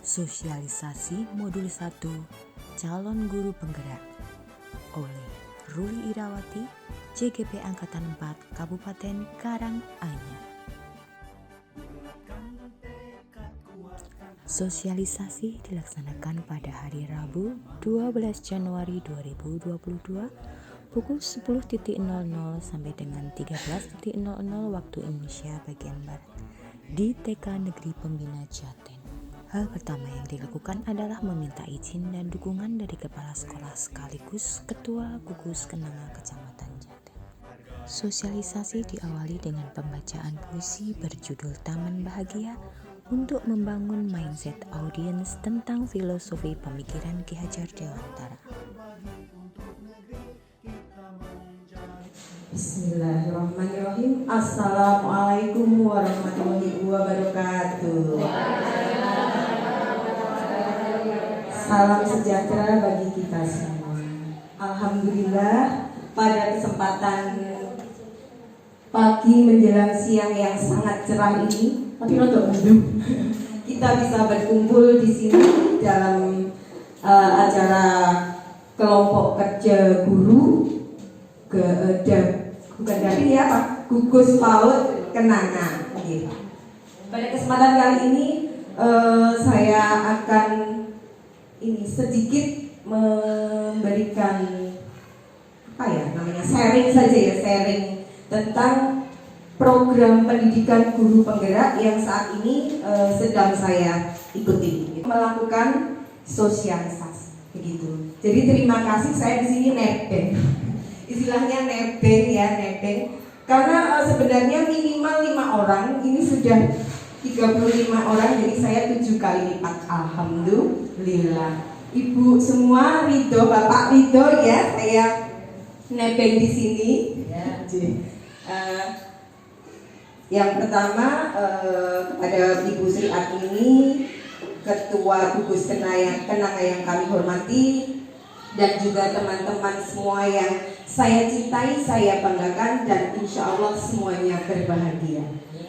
Sosialisasi Modul 1 Calon Guru Penggerak oleh Ruli Irawati, JGP Angkatan 4 Kabupaten Karanganyar. Sosialisasi dilaksanakan pada hari Rabu 12 Januari 2022 pukul 10.00 sampai dengan 13.00 waktu Indonesia bagian Barat di TK Negeri Pembina Jaten. Hal pertama yang dilakukan adalah meminta izin dan dukungan dari kepala sekolah sekaligus ketua gugus kenanga Kecamatan Jaten. Sosialisasi diawali dengan pembacaan puisi berjudul Taman Bahagia untuk membangun mindset audiens tentang filosofi pemikiran Ki Hajar Dewantara. Bismillahirrahmanirrahim. Assalamualaikum warahmatullahi wabarakatuh. Salam sejahtera bagi kita semua. Alhamdulillah, pada kesempatan pagi menjelang siang yang sangat cerah ini, tapi rotok mendung, kita bisa berkumpul di sini dalam acara kelompok kerja guru gugus PAUD Kenanga. Pada kesempatan kali ini saya akan sedikit memberikan sharing tentang program pendidikan guru penggerak yang saat ini sedang saya ikuti, melakukan sosialisasi begitu. Jadi terima kasih, saya di sini nebeng, istilahnya nebeng karena sebenarnya minimal 5 orang, ini sudah 35 orang, jadi saya 7 kali lipat. Alhamdulillah. Ibu semua ridho, Bapak ridho ya, saya nebeng di sini. Yang pertama kepada Ibu Sri Atini, Ketua Gugus Kenanga yang kami hormati, dan juga teman-teman semua yang saya cintai, saya banggakan, dan insya Allah semuanya berbahagia.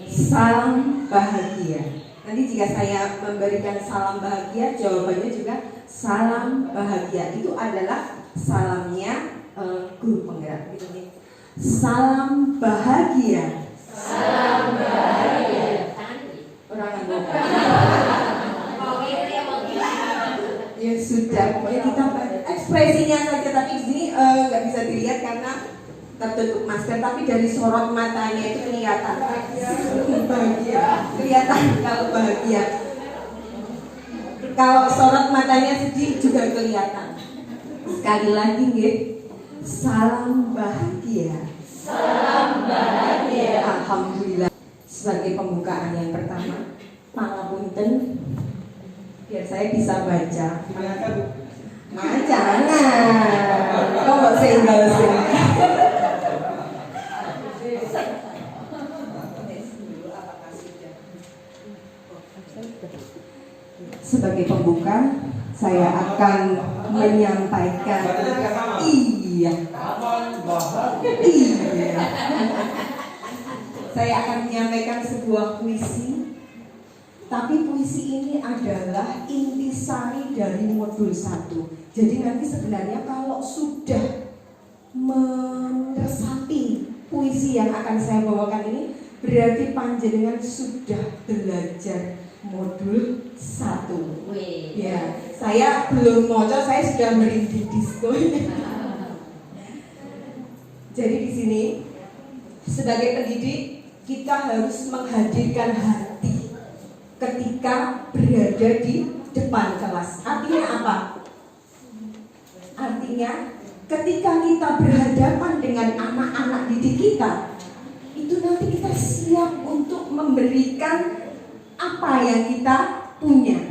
Salam bahagia. Nanti jika saya memberikan salam bahagia, jawabannya juga salam bahagia. Itu adalah salamnya guru penggerak. Salam bahagia. Salam bahagia. Orang ya sudah, pokoknya kita ekspresinya saja, tapi di sini nggak bisa dilihat karena tertutup masker, tapi dari sorot matanya itu kelihatan bahagia, kelihatan kalau bahagia. Kalau sorot matanya sedih juga kelihatan. Sekali lagi nggih, salam bahagia. Salam bahagia. Alhamdulillah. Sebagai pembukaan yang pertama, pangapunten, biar saya bisa baca. Jangan, kok sehingga sebagai pembuka, saya akan menyampaikan saya akan menyampaikan sebuah puisi. Tapi puisi ini adalah intisari dari modul 1. Jadi nanti sebenarnya kalau sudah meresapi puisi yang akan saya bawakan ini, berarti panjenengan sudah belajar modul 1. Ya, saya belum moco, saya sudah merintih disko. Jadi di sini sebagai pendidik kita harus menghadirkan hati ketika berada di depan kelas. Artinya apa? Artinya ketika kita berhadapan dengan anak-anak didik kita, itu nanti kita siap untuk memberikan apa yang kita punya,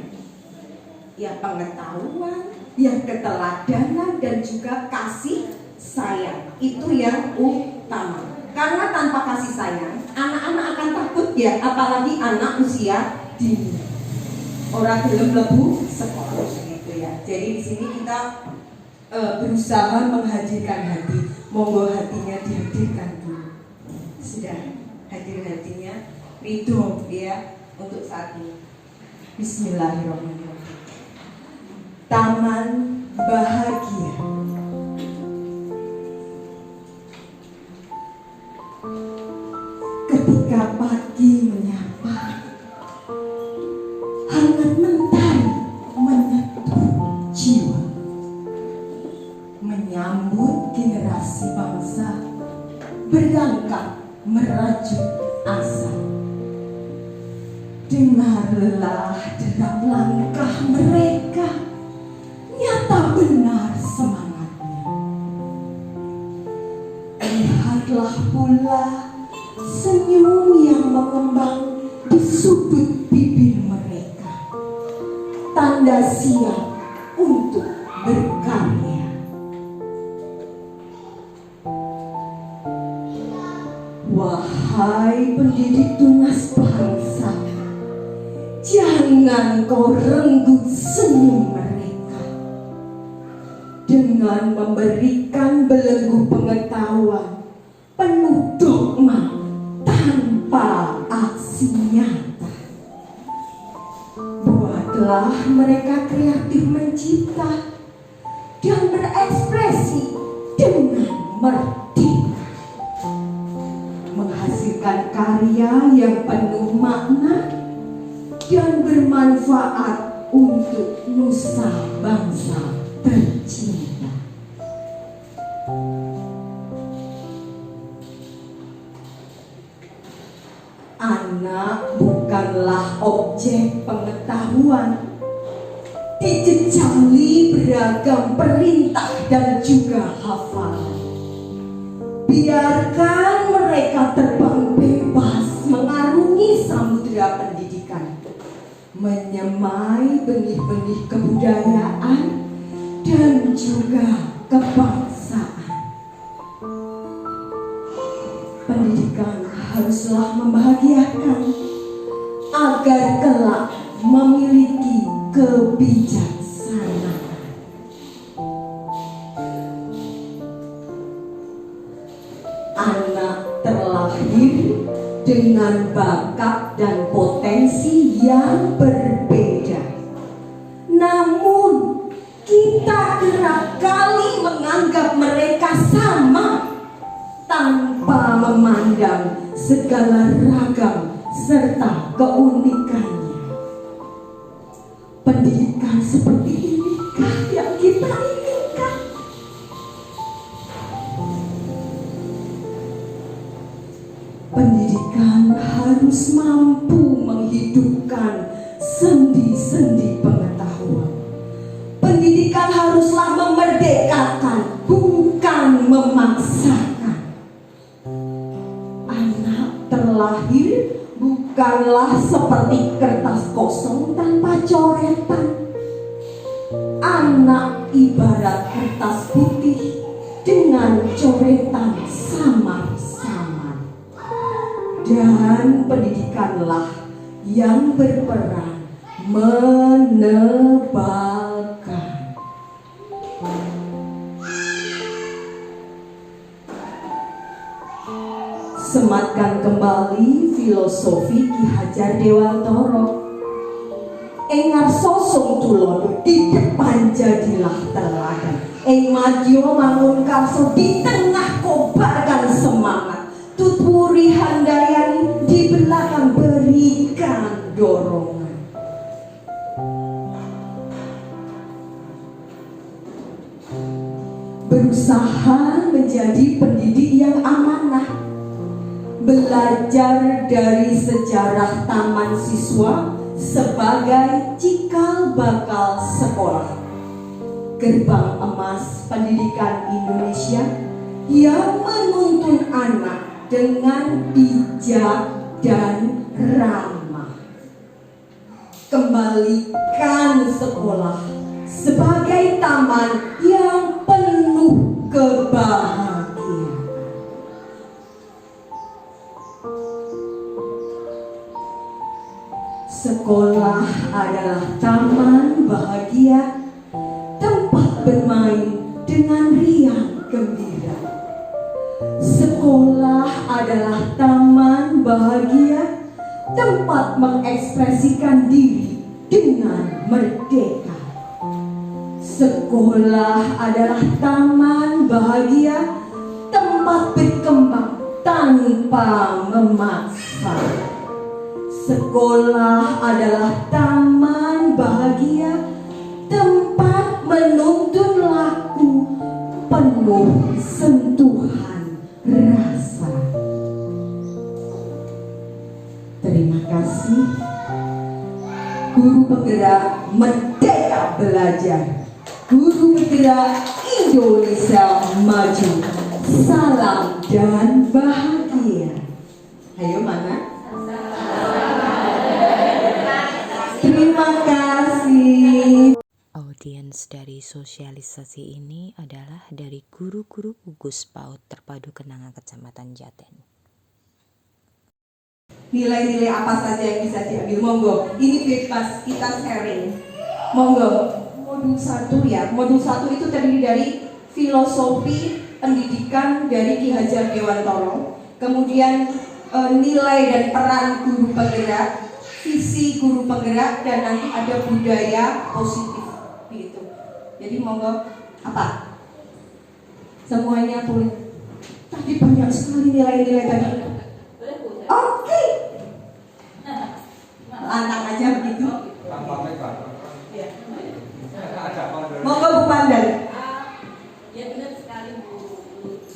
ya pengetahuan, ya keteladanan, dan juga kasih sayang. Itu yang utama. Karena tanpa kasih sayang, anak-anak akan takut ya, apalagi anak usia dini. Orang belum lebu sekolah gitu ya. Jadi di sini kita berusaha menghadirkan hati. Monggo hatinya dihadirkan dulu. Sudah hadir hatinya, ridho ya untuk saat ini. Bismillahirrahmanirrahim. Taman Bahagia. Ketika pagi menyapa, hangat mentari menyentuh jiwa, menyambut generasi bangsa berlangkah merajut asa. Dengarlah derap langkah mereka, nyata benar semangatnya. Lihatlah pula senyum yang mengembang di sudut bibir mereka, tanda siap untuk berkarya. Wahai pendidik tunas bangsa, jangan kau renggut senyum mereka dengan memberikan belenggu pengetahuan penuh dogma tanpa aksi nyata. Buatlah mereka kreatif mencipta dan berekspresi dengan merdeka, menghasilkan karya yang penuh makna dan bermanfaat untuk nusa bangsa tercinta. Anak bukanlah objek pengetahuan, dijejali beragam perintah dan juga hafalan. Biarkan mereka terbang bebas mengarungi samudera pendidikan, menyemai benih-benih kebudayaan dan juga kebangsaan. Pendidikan haruslah membahagiakan agar kelak memiliki kebijaksanaan. Anak terlahir dengan bakat dan potensi yang berbeda. Namun kita kerap kali menganggap mereka sama tanpa memandang segala ragam serta keunikannya. Pendidikan seperti inikah yang kita inginkan? Pendidikan harus mampu menghidupkan sendi-sendi pengetahuan. Pendidikan haruslah memerdekakan, bukan memaksakan. Anak terlahir bukanlah seperti kertas kosong tanpa coretan. Anak ibarat kertas putih dengan coretan samar-samar. Dan pendidikanlah yang berperan menebalkan. Sematkan kembali filosofi Ki Hajar Dewantara. Engar sosong tulono di depan jadilah teladan. Eng madyo mangun karso di tengah kobarkan semangat. Tuturi handayani di belakang berikan dorongan. Berusaha menjadi pendidik yang amanah, belajar dari sejarah taman siswa sebagai cikal bakal sekolah, gerbang emas pendidikan Indonesia yang menuntun anak dengan bijak dan ramah. Kembalikan sekolah sebagai taman yang penuh kebahagiaan. Sekolah adalah taman bahagia, tempat bermain dengan riang gembira. Sekolah adalah taman bahagia, tempat mengekspresikan diri dengan merdeka. Sekolah adalah taman bahagia, tempat berkembang tanpa memaksa. Sekolah adalah taman bahagia, tempat menuntun laku penuh sentuhan rasa. Terima kasih guru penggerak Merdeka Belajar, guru penggerak Indonesia Maju. Salam dan bahagia. Ayo mana? Terima kasih. Audiens dari sosialisasi ini adalah dari guru-guru gugus PAUD Terpadu Kenanga Kecamatan Jaten. Nilai-nilai apa saja yang bisa diambil? Monggo, ini bebas kita sharing. Monggo, modul 1 ya. Modul 1 itu terdiri dari filosofi pendidikan dari Ki Hajar Dewantoro, kemudian nilai dan peran guru penggerak, visi guru penggerak, dan nanti ada budaya positif gitu. Jadi monggo apa? Semuanya boleh. Tadi banyak sekali nilai-nilai tadi. Oke. Lantang aja begitu. Monggo Bu Pandan. Ya benar sekali Bu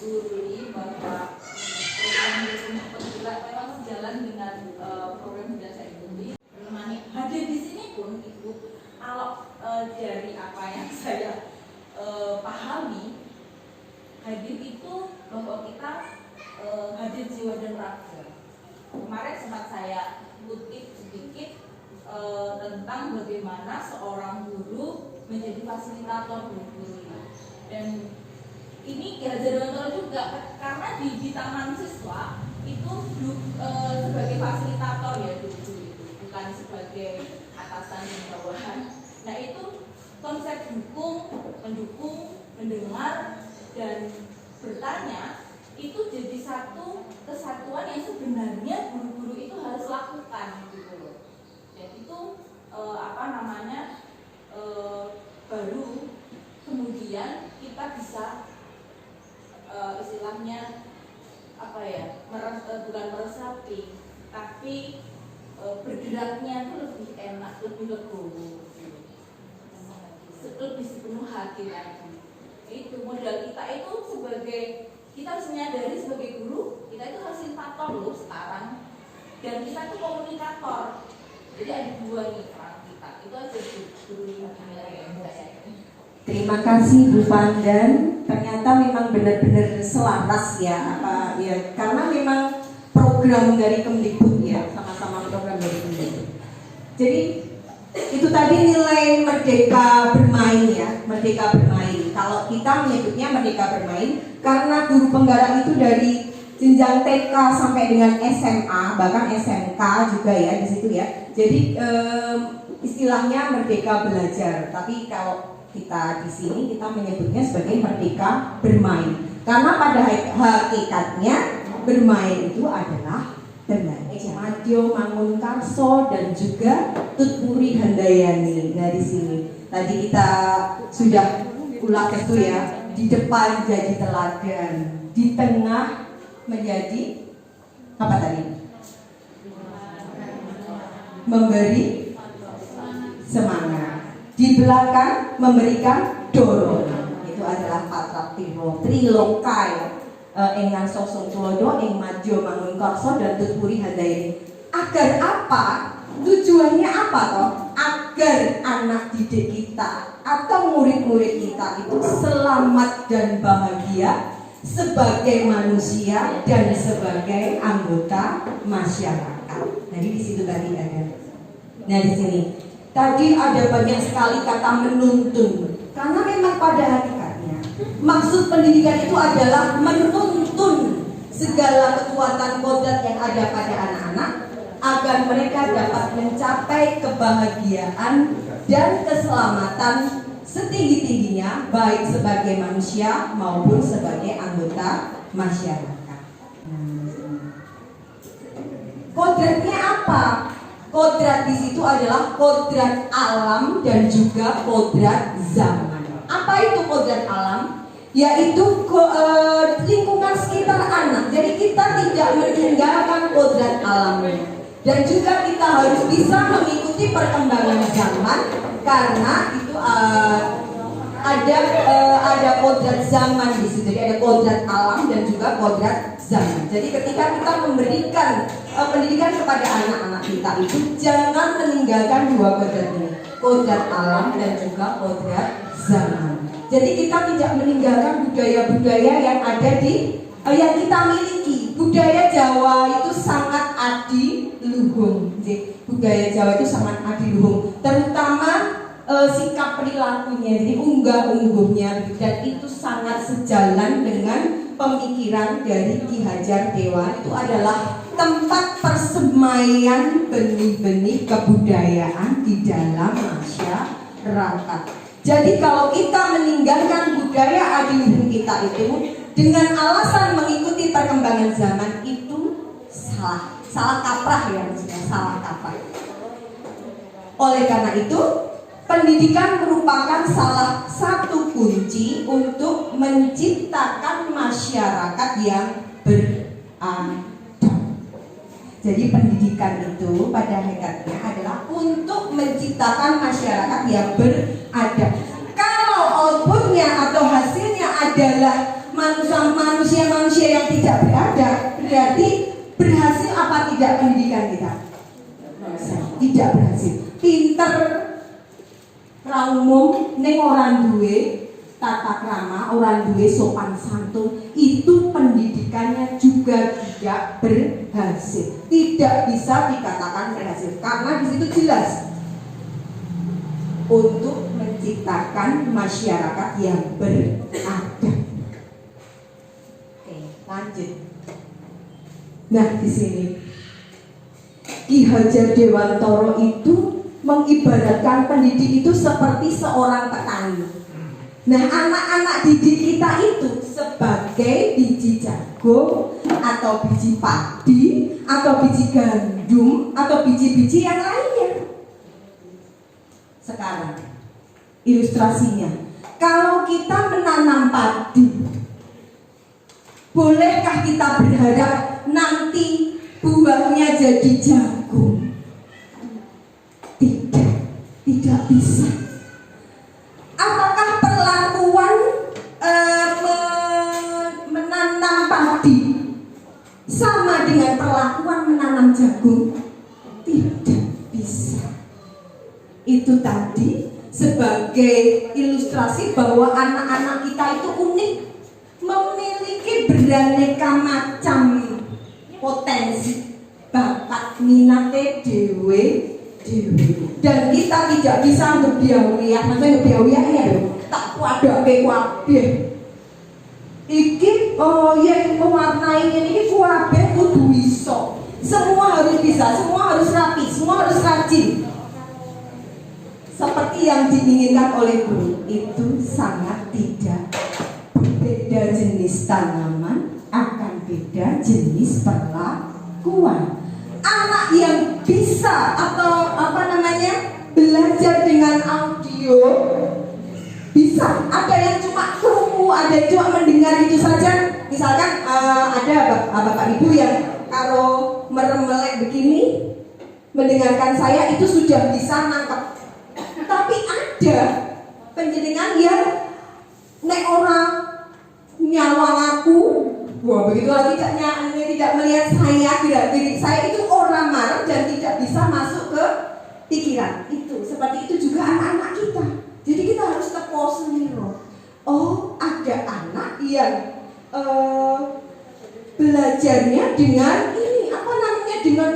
Ruli bahwa program Rumah Penggerak memang sejalan dengan program yang saya ikuti. Hadir di sini pun Ibu, kalau dari apa yang saya pahami, hadir itu bahwa kita hadir jiwa dan raga. Kemarin sempat saya kutip sedikit tentang bagaimana seorang guru menjadi fasilitator guru. Dan ini Ki Hajar Dewantoro juga, karena di taman siswa itu sebagai fasilitator ya dulu itu, bukan sebagai atasan dan bawahan. Nah itu konsep mendukung, mendengar dan bertanya itu jadi satu kesatuan yang sebenarnya guru-guru itu harus lakukan gitu loh. Dan itu baru kemudian kita bisa istilahnya bukan meresapi, tapi bergeraknya itu lebih enak, lebih legowo, lebih sepenuh hati lagi. Itu modal kita itu sebagai, kita harus menyadari sebagai guru kita itu fasilitator loh sekarang, dan kita itu komunikator. Jadi ada dua nih peran kita, itu aja guru yang saya. Terima kasih Bu Pandan. Ternyata memang benar-benar selaras ya, karena memang program dari Kemdikbud ya, sama-sama program dari Kemdikbud. Jadi itu tadi nilai merdeka bermain ya, merdeka bermain. Kalau kita menyebutnya merdeka bermain karena guru penggerak itu dari jenjang TK sampai dengan SMA, bahkan SMK juga ya di situ ya. Jadi istilahnya merdeka belajar. Tapi kalau kita di sini kita menyebutnya sebagai merdeka bermain. Karena pada hakikatnya bermain itu adalah belajar. Madyo Mangunkarso dan juga Tutpuri Handayani. Nah di sini tadi kita sudah ulas itu ya, di depan jadi teladan, di tengah menjadi apa tadi? Memberi semangat, di belakang memberikan dorongan. Itu adalah patra trilokai engan sosong tulodo ing Madyo Mangunkarso dan Tutpuri Handayani. Agar apa? Tujuannya apa toh? Agar anak didik kita atau murid-murid kita itu selamat dan bahagia sebagai manusia dan sebagai anggota masyarakat. Jadi di situ tadi ada. Nah di sini tadi ada banyak sekali kata menuntun, karena memang pada hakikatnya maksud pendidikan itu adalah menuntun segala kekuatan kodrat yang ada pada anak-anak agar mereka dapat mencapai kebahagiaan dan keselamatan setinggi-tingginya, baik sebagai manusia maupun sebagai anggota masyarakat. Kodratnya apa? Kodrat di situ adalah kodrat alam dan juga kodrat zaman. Apa itu kodrat alam? Yaitu lingkungan sekitar anak. Jadi kita tidak meninggalkan kodrat alamnya. Dan juga kita harus bisa mengikuti perkembangan zaman, karena itu ada kodrat zaman di situ. Jadi ada kodrat alam dan juga kodrat zaman. Jadi ketika kita memberikan pendidikan kepada anak-anak kita itu jangan meninggalkan dua kodrat ini, kodrat alam dan juga kodrat zaman. Jadi kita tidak meninggalkan budaya-budaya yang ada di yang kita miliki. Budaya Jawa itu sangat adiluhung. Budaya Jawa itu sangat adiluhung, terutama sikap perilakunya, jadi unggah-ungguhnya, dan itu sangat sejalan dengan pemikiran dari Ki Hajar Dewa. Itu adalah tempat persemaian benih-benih kebudayaan di dalam masyarakat. Jadi kalau kita meninggalkan budaya adiluhung kita itu dengan alasan mengikuti perkembangan zaman, itu salah kaprah ya, maksudnya salah kaprah. Oleh karena itu, pendidikan merupakan salah satu kunci untuk menciptakan masyarakat yang beradab. Jadi pendidikan itu pada hakikatnya adalah untuk menciptakan masyarakat yang beradab. Kalau outputnya atau hasilnya adalah manusia-manusia yang tidak beradab, berarti berhasil apa tidak pendidikan kita? Tidak berhasil. Pinter ra umum ning orang duwe tata krama, orang duwe sopan santun, itu pendidikannya juga tidak berhasil. Tidak bisa dikatakan berhasil karena di situ jelas untuk menciptakan masyarakat yang beradab. Oke, lanjut. Nah, di sini Ki Hajar Dewantara itu mengibaratkan pendidik itu seperti seorang petani. Nah, anak-anak didik kita itu sebagai biji jagung atau biji padi atau biji gandum atau biji-biji yang lainnya. Sekarang ilustrasinya, kalau kita menanam padi, bolehkah kita berharap nanti buahnya jadi jagung? Tidak bisa. Apakah perlakuan menanam padi sama dengan perlakuan menanam jagung? Tidak bisa. Itu tadi sebagai ilustrasi bahwa anak-anak kita itu unik, memiliki beraneka macam potensi, bakat, minate dewe. Dan kita tidak bisa ngebiawiyah, maksudnya ngebiawiyah ya tak kuadake kabeh. Iki yang mewarnai ini kabeh kudu iso. Semua harus bisa, semua harus rapi, semua harus rajin. Seperti yang diinginkan oleh guru, itu sangat tidak. Beda jenis tanaman akan beda jenis perlakuan. Anak yang bisa atau belajar dengan audio bisa. Ada yang cuma krungu, ada yang cuma mendengar itu saja. Misalkan ada bapak ibu yang kalau merem-melek begini mendengarkan saya itu sudah bisa nangkep. Tapi ada penjenengan yang nek orang nyawang aku, wah begitu lagi tidak melihat saya, gerak-gerik saya itu orang marah dan tidak bisa masuk ke pikiran. Itu seperti itu juga anak-anak kita. Jadi kita harus teko sendiri. Oh, ada anak yang belajarnya dengan ini dengan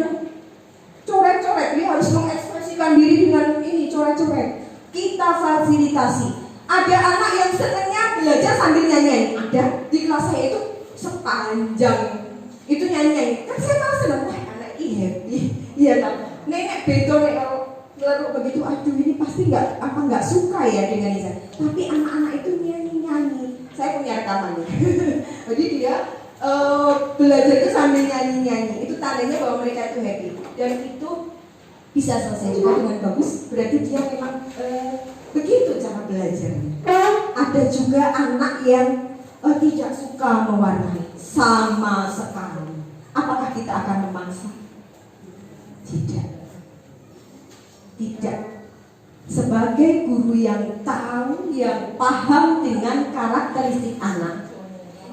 coret-coret. Dia harus mengekspresikan diri dengan ini coret-coret. Kita fasilitasi. Ada anak yang senangnya belajar sambil nyanyi. Ada di kelas saya itu sepanjang itu nyanyi. Kan saya malah senang, wah anak ini happy. Iya kan. Nenek bedo nek kalau ngeleruk begitu, aduh ini pasti nggak suka ya dengan ini. Tapi anak-anak itu nyanyi. Saya punya rekamannya. Jadi dia belajar itu sambil nyanyi. Itu tandanya bahwa mereka itu happy. Dan itu bisa selesai juga dengan bagus. Berarti dia memang begitu cara belajarnya. ada juga anak yang tidak suka mewarnai sama sekali. Apakah kita akan memaksa? Tidak. Tidak. Sebagai guru yang tahu, yang paham dengan karakteristik anak,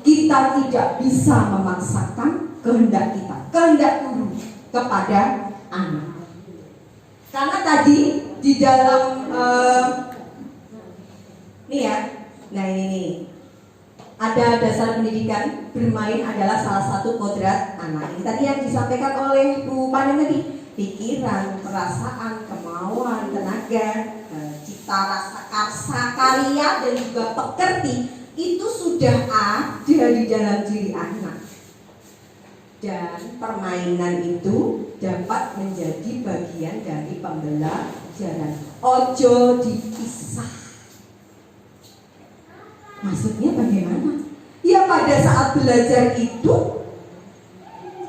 kita tidak bisa memaksakan kehendak kita, kehendak guru kepada anak. Karena tadi di dalam nah ini ada dasar pendidikan, bermain adalah salah satu kodrat anak. Ini tadi yang disampaikan oleh Bu Panen tadi, pikiran, perasaan, kemauan, tenaga, cita rasa, karsa, karya, dan juga pekerti itu sudah ada di dalam diri anak. Dan permainan itu dapat menjadi bagian dari pembelajaran. Ojo dipisah. Maksudnya bagaimana? Ya pada saat belajar itu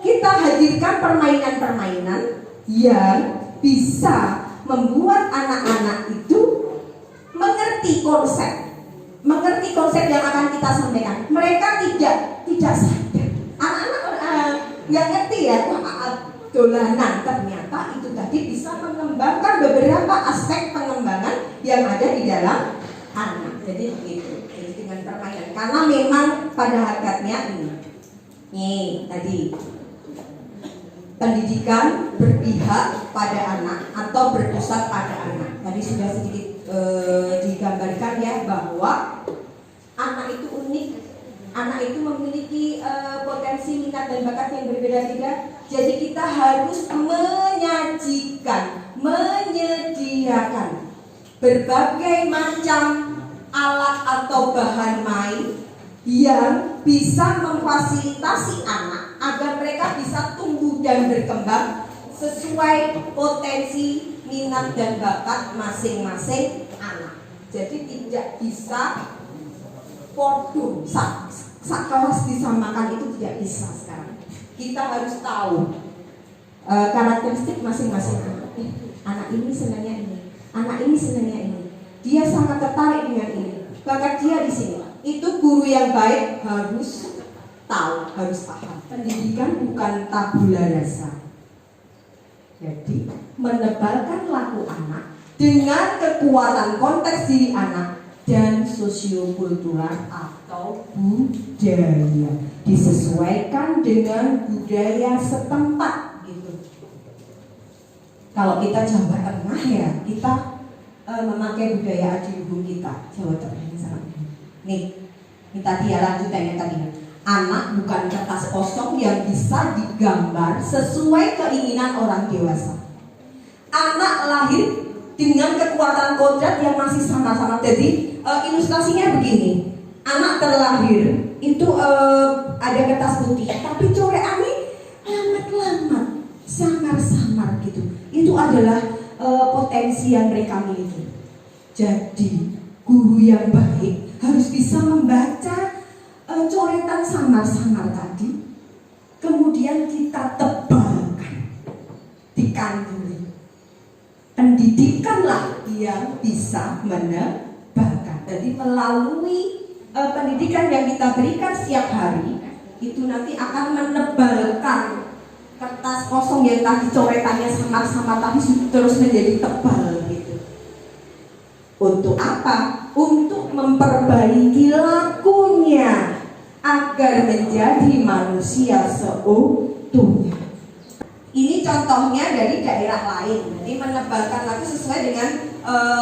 kita hadirkan permainan-permainan yang bisa membuat anak-anak itu mengerti konsep yang akan kita sampaikan. Mereka tidak sadar. Anak-anak nggak ngerti ya, dolanan ternyata itu tadi bisa mengembangkan beberapa aspek pengembangan yang ada di dalam anak. Jadi begitu. Jadi dengan permainan. Karena memang pada hakikatnya ini tadi pendidikan berpihak pada anak atau berpusat pada anak. Tadi sudah sedikit digambarkan ya bahwa anak itu unik, anak itu memiliki potensi, minat dan bakat yang berbeda-beda. Jadi kita harus menyediakan berbagai macam alat atau bahan main yang bisa memfasilitasi anak agar mereka bisa tumbuh dan berkembang sesuai potensi, minat dan bakat masing-masing anak. Jadi tidak bisa podo kelas disamakan, itu tidak bisa sekarang. Kita harus tahu karakteristik masing-masing anak. Anak ini senangnya ini, anak ini senangnya ini. Dia sangat tertarik dengan ini. Bakat dia di sini. Itu guru yang baik harus tahu, harus paham. Pendidikan bukan tabula rasa. Jadi menebalkan laku anak dengan kekuatan konteks diri anak dan sosiokultural atau budaya, disesuaikan dengan budaya setempat gitu. Kalau kita Jawa Tengah ya kita memakai budaya adiluhung kita, Jawa Tengah misalnya. Nih tadi ya lanjutannya tadi. Anak bukan kertas kosong yang bisa digambar sesuai keinginan orang dewasa. Anak lahir dengan kekuatan kodrat yang masih sama-sama. Jadi ilustrasinya begini. Anak terlahir itu ada kertas putih, tapi corekannya lambat-lambat, samar-samar gitu. Itu adalah potensi yang mereka miliki. Jadi guru yang baik harus bisa membaca coretan samar-samar tadi, kemudian kita tebalkan, dikandungi. Pendidikanlah yang bisa menebalkan. Jadi melalui pendidikan yang kita berikan setiap hari, itu nanti akan menebalkan kertas kosong yang tadi coretannya samar-samar tadi terus menjadi tebal gitu. Untuk apa? Untuk memperbaiki lakunya agar menjadi manusia seutuhnya. Ini contohnya dari daerah lain. Jadi menebalkan laku sesuai dengan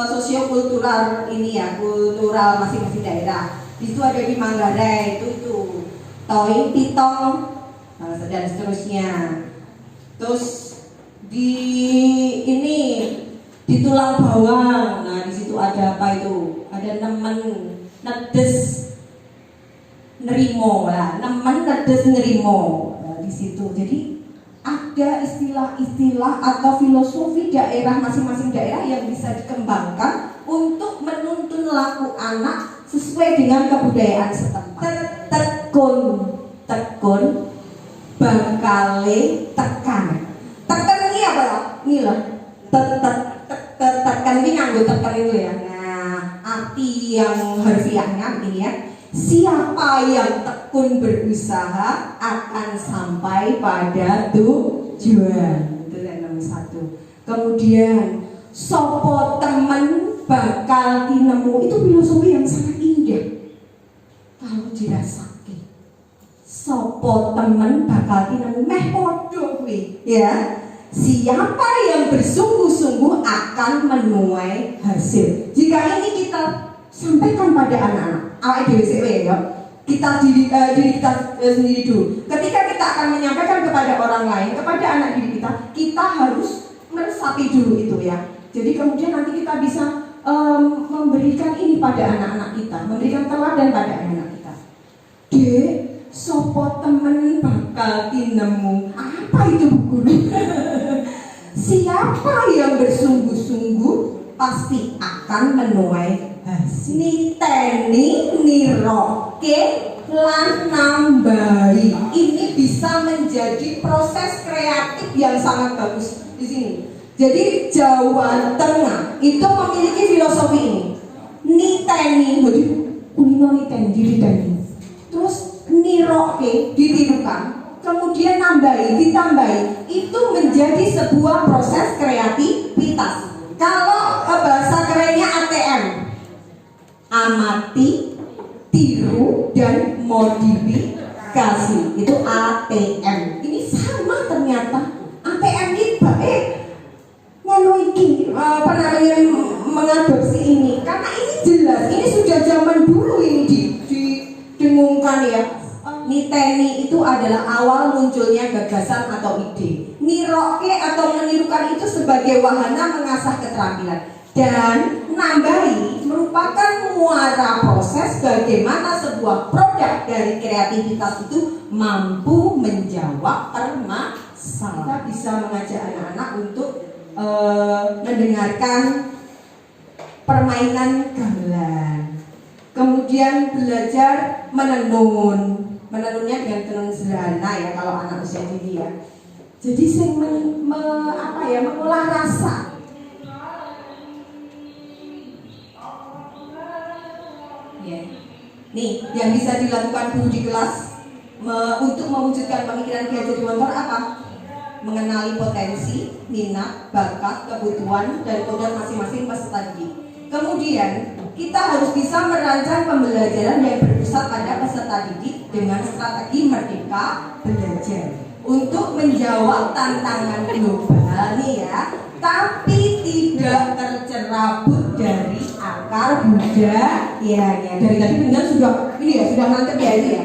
sosiokultural ini ya, kultural masing-masing daerah. Itu ada di Manggarai itu Toy, Pitong dan seterusnya. Terus di ini di Tulang Bawang. Nah, di situ ada apa itu? Ada nemen, nedes, nerimo lah, nemen, nedes, nerimo. Nah, di situ. Jadi ada istilah-istilah atau filosofi daerah masing-masing daerah yang bisa dikembangkan untuk menuntun laku anak sesuai dengan kebudayaan setempat. Tekun, bangkale tekan. Tekan ini apa loh? Ini loh. Tekan ini nganggo tekan itu ya. Nah, arti yang harfiahnya begini ya. Siapa yang tekun berusaha akan sampai pada tujuan. Itu yang nomor 1. Kemudian sopo temen bakal tinemu, itu filosofi yang sangat indah. Kalau dirasake sopo temen bakal tinemu meh podo kuwi ya. Siapa yang bersungguh-sungguh akan menuai hasil. Jika ini kita sampaikan pada anak-anak, awake dhewe dhewe ya. Kita diri kita sendiri dulu. Ketika kita akan menyampaikan kepada orang lain, kepada anak diri kita harus meresapi dulu itu ya. Jadi kemudian nanti kita bisa memberikan ini pada anak-anak kita, memberikan teladan pada anak-anak kita. Dek, sopo temen bakal tinemu. Apa itu Bu Guru? Siapa yang bersungguh-sungguh pasti akan menuai hasil. Niteni, niroke, lan nambahi. Ini bisa menjadi proses kreatif yang sangat bagus di sini. Jadi Jawa Tengah itu memiliki filosofi ini. Niteni, jadi kulino niteni, diteni. Terus niroke, ditirukan. Kemudian nambahi, ditambahi. Itu menjadi sebuah proses kreativitas. Kalau bahasa kerennya ATM, amati, tiru, dan modifikasi. Itu ATM. Ini sama ternyata. ATM ini baik mengadopsi ini karena ini jelas, ini sudah zaman dulu ini didengungkan ya. Niteni itu adalah awal munculnya gagasan atau ide. Niroke atau menirukan itu sebagai wahana mengasah keterampilan. Dan nambahi merupakan muara proses bagaimana sebuah produk dari kreativitas itu mampu menjawab permasalahan. Kita bisa mengajak anak-anak untuk mendengarkan permainan gamelan. Kemudian belajar menenun. Menenunnya dengan tenun sederhana ya kalau anak usia dini ya. Jadi sing mengolah rasa. Ya. Nih, yang bisa dilakukan guru di kelas untuk mewujudkan pemikiran Ki Hajar Dewantara apa? Mengenali potensi, minat, bakat, kebutuhan, dan kebutuhan masing-masing peserta didik. Kemudian kita harus bisa merancang pembelajaran yang berpusat pada peserta didik dengan strategi merdeka belajar untuk menjawab tantangan global nih ya, tapi tidak tercerabut dari akar budayanya. Dari tadi benar sudah ini ya, sudah nangkep ya ini ya.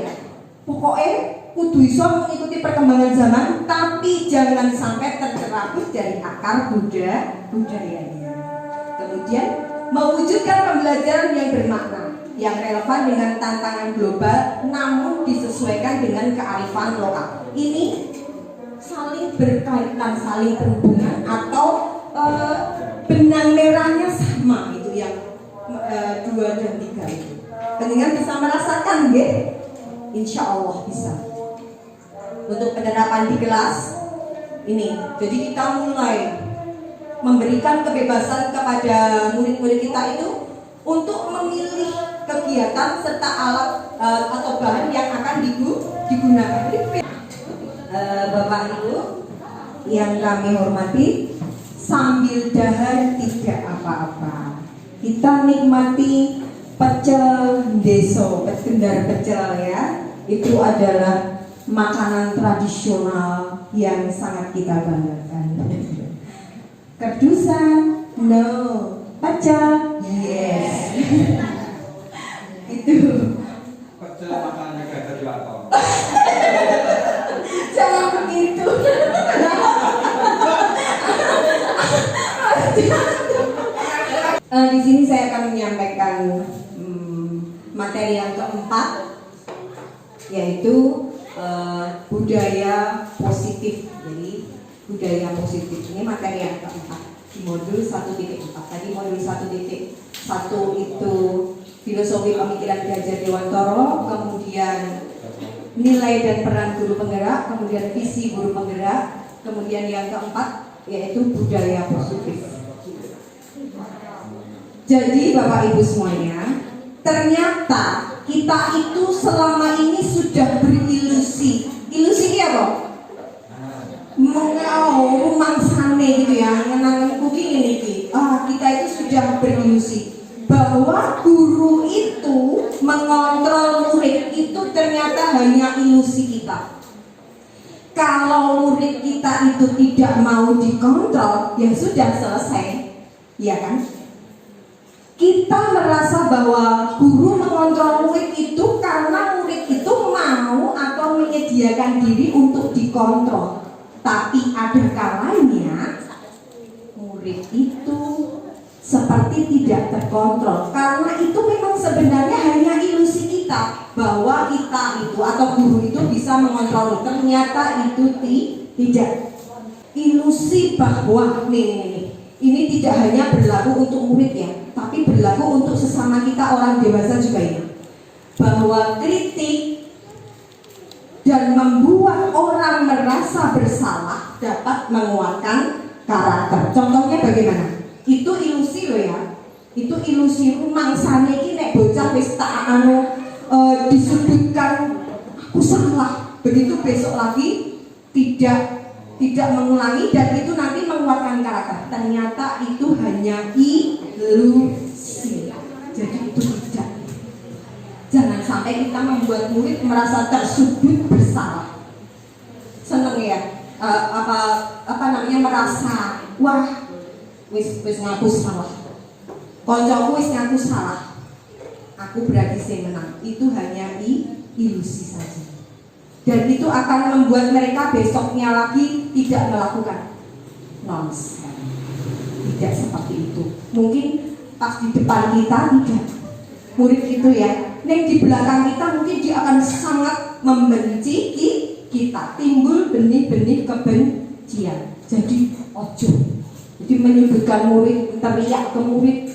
Pokoknya kudu iso mengikuti perkembangan zaman, tapi jangan sampai tercerabut dari akar budayanya. Kemudian mewujudkan pembelajaran yang bermakna, yang relevan dengan tantangan global, namun disesuaikan dengan kearifan lokal. Ini saling berkaitan, saling berhubungan, atau benang merahnya sama itu yang 2 dan 3 itu. Pendengar bisa merasakan, ya? Insya Allah bisa. Untuk penerapan di kelas ini, jadi kita mulai memberikan kebebasan kepada murid-murid kita itu untuk memilih kegiatan serta alat atau bahan yang akan digunakan. Bapak Ibu yang kami hormati, sambil dahar tidak apa-apa. Kita nikmati pecel deso, kendar pecel ya. Itu adalah makanan tradisional yang sangat kita banggakan. Kerdusan, no. Pecel, yes. Itu pecel makanannya Ki Hajar Dewantara. jangan begitu. Di sini saya akan menyampaikan materi yang keempat, yaitu budaya positif. Jadi budaya positif ini materi yang keempat di modul 1.4. Tadi modul 1.1 itu filosofi pemikiran Ki Hajar Dewantara, kemudian nilai dan peran guru penggerak, kemudian visi guru penggerak, kemudian yang keempat yaitu budaya positif. Jadi Bapak Ibu semuanya, ternyata kita itu selama ini sudah berilusi. Ilusi ini apa? Rumang sane gitu ya, ngenangan cooking ini. Kita itu sudah berilusi bahwa guru itu mengontrol murid itu ternyata hanya ilusi kita. Kalau murid kita itu tidak mau dikontrol, ya sudah selesai, ya kan? Kita merasa bahwa guru mengontrol murid itu karena murid itu mau atau menyediakan diri untuk dikontrol. Tapi ada kalanya murid itu seperti tidak terkontrol, karena itu memang sebenarnya hanya ilusi kita bahwa kita itu atau guru itu bisa mengontrol. Ternyata itu tidak. Ilusi bahwa ini tidak hanya berlaku untuk murid ya, tapi berlaku untuk sesama kita orang dewasa juga ya. Bahwa kritik dan membuat orang merasa bersalah dapat menguatkan karakter. Contohnya bagaimana? Itu ilusi loh ya. Itu ilusi rumangsane iki nek bocah wis tak disebutkan aku salah. Begitu besok lagi tidak mengulangi dan itu nanti menguatkan karakter. Ternyata itu hanya ilusi. Jadi itu tidak. Jangan sampai kita membuat murid merasa tersudut bersalah. Seneng ya, merasa wah wis ngaku salah. Koncoku wis ngaku salah. Aku berarti saya menang. Itu hanya ilusi saja. Dan itu akan membuat mereka besoknya lagi tidak melakukan nonsense. Tidak seperti itu. Mungkin pas di depan kita tidak. Murid itu ya. Yang di belakang kita mungkin dia akan sangat membenci kita. Timbul benih-benih kebencian. Jadi ojo. Jadi menyebutkan murid, teriak ke murid,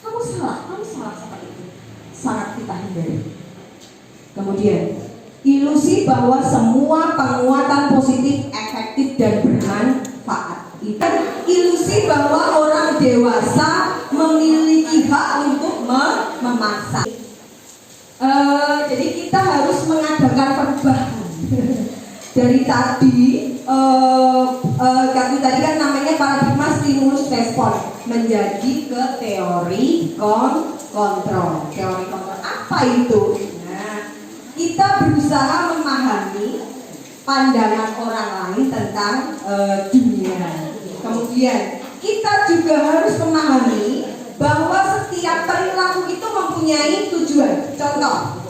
kamu salah seperti itu. Sangat kita hindari. Kemudian ilusi bahwa semua penguatan positif efektif dan bermanfaat. Itu ilusi bahwa orang dewasa memiliki hak untuk memaksa. Jadi kita harus mengadakan perubahan. Dari tadi tadi kan namanya paradigma stimulus respon menjadi ke teori kontrol. Teori kontrol apa itu? Nah, kita berusaha memahami pandangan orang lain tentang dunia. Kemudian kita juga harus memahami bahwa setiap perilaku itu mempunyai tujuan. Contoh,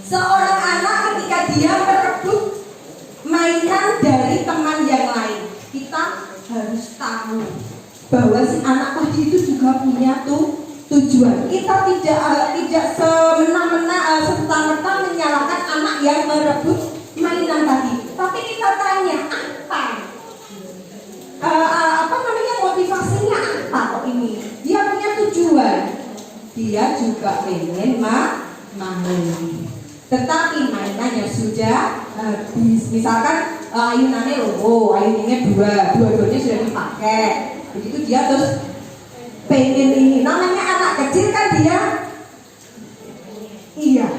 seorang anak ketika dia merebut mainan dari teman yang lain, kita harus tahu bahwa si anak tadi itu juga punya tujuan. Kita tidak semena-mena serta-merta menyalahkan anak yang merebut mainan tadi, tapi kita tanya motivasinya apa kok ini? Dia punya tujuan. Dia juga pengen main. Tetapi mainannya sudah habis. Misalkan ayunannya ayunannya dua-duanya sudah dipakai. Begitu dia terus pengen ini. Namanya anak kecil kan dia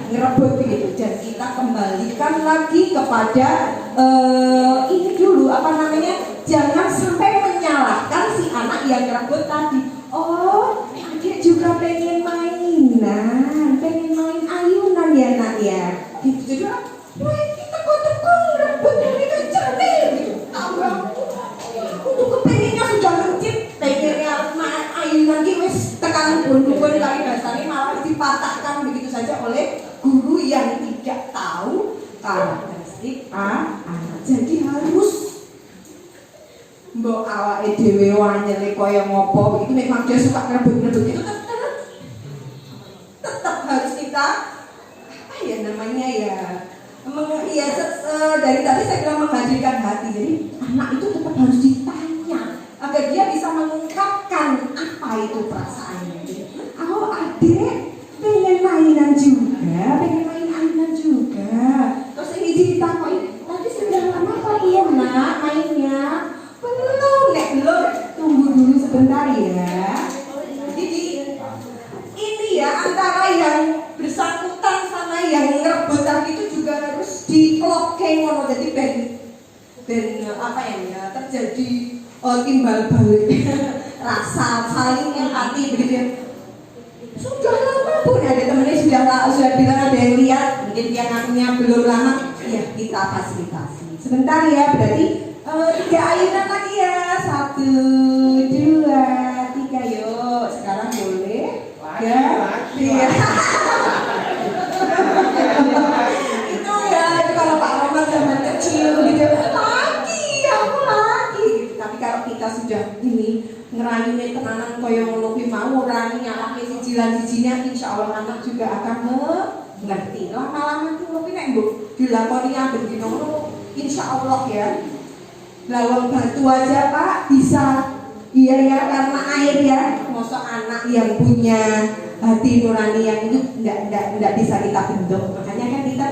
ngerebut begitu. Dan kita kembalikan lagi kepada ini dulu jangan sampai menyalahkan si anak yang ngerebut tadi. Oh, dia juga pengen mainan, pengen main ayunan ya nak ya. Gitu jadi wah kita teko ngerebut dari kecil gitu. Untuk kepengennya sudah mencit, pengennya main ayunan gitu wis tekan pun kali dasarnya malah dipatahkan begitu saja oleh guru yang tidak tahu karakteristik anak. Jadi harus mbok awake dhewe wanyele kaya ngopo begitu, memang dia suka ngerebut itu tetap harus kita dari tadi saya bilang menghadirkan hati. Jadi anak itu tetap harus ditanya agar dia bisa mengungkapkan apa itu perasaannya. Adik pengen mainan juga, terus ini ditakoi tadi sudah lama apa belum nak mainnya? Belum, tunggu dulu sebentar ya. terjadi timbal balik rasa saling empati begitu ya. Sudah lama pun ada temennya sudah bilang ada yang lihat, mungkin yang akunya belum lama, ya kita fasilitasi. Sebentar ya, berarti 3 ayunan lagi ya, 1, 2, 3, yuk. Sekarang boleh, ya. Iya. Itu ya, itu kalau Pak Roman zaman kecil gitu, lagi. Tapi kalau kita sudah ini ngerayunya tenanan koyo ngono kuwi mau orangnya nyalake sijilan-sijinya, insyaallah anak juga akan mengerti. Lama-lama kuwi nek mbok dilakoni amben dino ngono insyaallah ya. Lawang batu aja Pak bisa. Iya ya, karena air ya. Mosok anak yang punya hati nurani yang itu enggak bisa kita bentuk. Makanya kan kita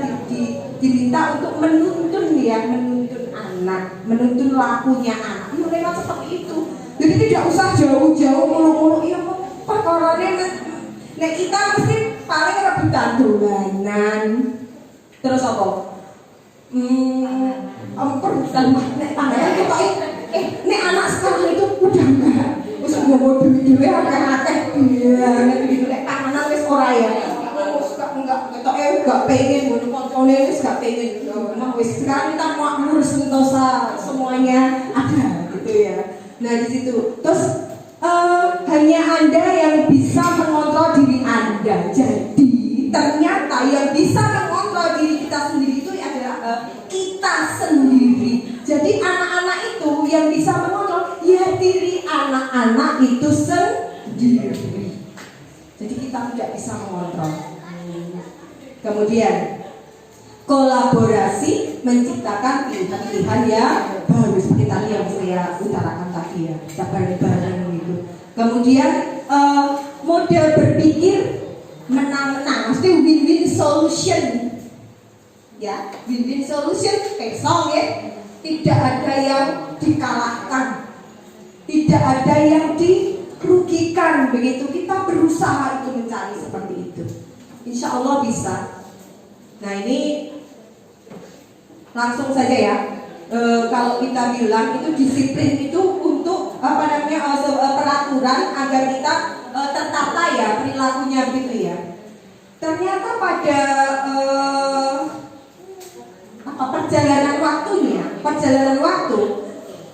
diminta untuk menuntun ya, menuntun anak, menuntun lakunya anak. Itu memang seperti itu. Jadi tidak usah jauh-jauh mulu-mulu ya perkorane nek kita mesti paling rebutan dolanan. Terus apa? Perebutan nek panganan itu nek anak sekarang itu udah enggak wis ngomong duwe-duwe akeh-akeh banget gitu nek panganan wis ora ya. Enggak ketoke enggak pengen ngono koncone wis gak pengen. Memang wis sekarang kita makmur sentosa semuanya ada gitu ya. Nah di situ, terus hanya Anda yang bisa mengontrol diri Anda. Jadi ternyata yang bisa mengontrol diri kita sendiri itu adalah kita sendiri. Jadi anak-anak itu yang bisa mengontrol ya diri anak-anak itu sendiri. Jadi kita tidak bisa mengontrol. Kemudian kolaborasi menciptakan pilihan-pilihan yang baru seperti tadi yang saya utarakan tadi ya, kita bareng-bareng gitu. Kemudian model berpikir menang-menang, mesti win-win solution ya, win-win solution pesong ya, tidak ada yang dikalahkan, tidak ada yang dirugikan begitu. Kita berusaha itu mencari seperti itu, insya Allah bisa. Nah ini langsung saja ya, kalau kita bilang itu disiplin itu untuk peraturan agar kita tertata ya perilakunya begitu ya. Ternyata pada perjalanan waktu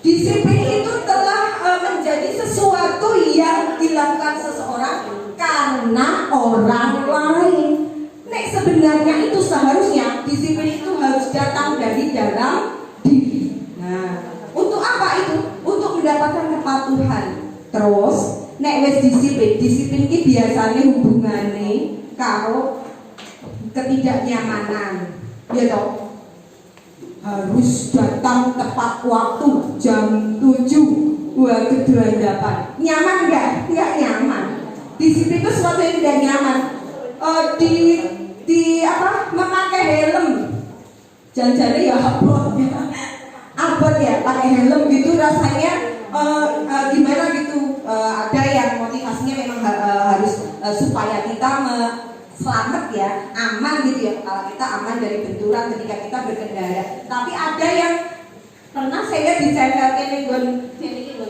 disiplin itu telah menjadi sesuatu yang dilakukan seseorang karena orang lain. Nek sebenarnya itu seharusnya disiplin itu harus datang dari dalam diri. Nah, untuk apa itu? Untuk mendapatkan kepatuhan. Terus, nek wis disiplin ki biasanya hubungannya karo ketidaknyamanan. Ya toh? Harus datang tepat waktu jam 7 kedua dapat. Nyaman enggak? Enggak nyaman. Disiplin itu sesuatu yang tidak nyaman. Memakai helm jangan-jangan ya abot ya pakai helm gitu rasanya gimana gitu. Ada yang motivasinya memang harus supaya kita selamat ya, aman gitu ya, kalau kita aman dari benturan ketika kita berkendara. Tapi ada yang pernah saya di channel ini